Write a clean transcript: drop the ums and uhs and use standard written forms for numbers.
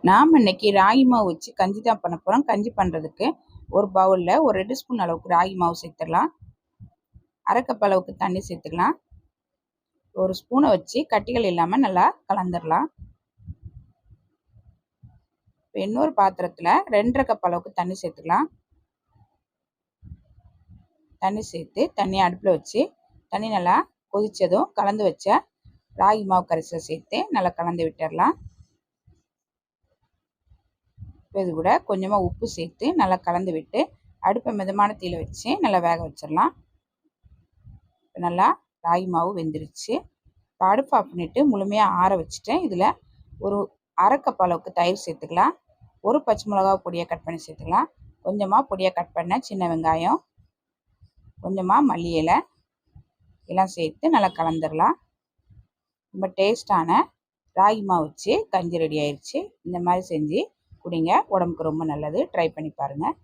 நாம் இன்னைக்கு ராகி மாவு வச்சு கஞ்சி தான் பண்ண போகிறோம். கஞ்சி பண்ணுறதுக்கு ஒரு பவுலில் ஒரு 2 ஸ்பூன் அளவுக்கு ராகி மாவு சேர்த்துடலாம். அரை கப் அளவுக்கு தண்ணி சேர்த்துக்கலாம். ஒரு ஸ்பூனை வச்சு கட்டிகள் இல்லாமல் நல்லா கலந்துடலாம். இன்னொரு பாத்திரத்தில் 2.5 கப் அளவுக்கு தண்ணி சேர்த்துக்கலாம். தண்ணி சேர்த்து தண்ணி அடுப்பில் வச்சு தண்ணி நல்லா கொதித்ததும் கலந்து வச்ச ராகி மாவு கரைசலை சேர்த்து நல்லா கலந்து விட்டுடலாம். இது கூட கொஞ்சமாக உப்பு சேர்த்து நல்லா கலந்து விட்டு அடுப்பை மிதமான தீயில வச்சு நல்லா வேக வச்சிடலாம். நல்லா ராகி மாவு வெந்துருச்சு. இப்போ அடுப்பு ஆஃப் பண்ணிவிட்டு முழுமையாக ஆற வச்சுட்டேன். இதில் ஒரு அரை கப் அளவுக்கு தயிர் சேர்த்துக்கலாம். ஒரு பச்சை மிளகா பொடியாக கட் பண்ணி சேர்த்துக்கலாம். கொஞ்சமாக பொடியாக கட் பண்ண சின்ன வெங்காயம், கொஞ்சமாக மல்லி இலை எல்லாம் சேர்த்து நல்லா கலந்துடலாம். ரொம்ப டேஸ்டான ராகி மாவு வச்சு கஞ்சி ரெடி ஆயிடுச்சு. இந்த மாதிரி செஞ்சு குடிங்க, உடம்புக்கு ரொம்ப நல்லது. ட்ரை பண்ணி பாருங்கள்.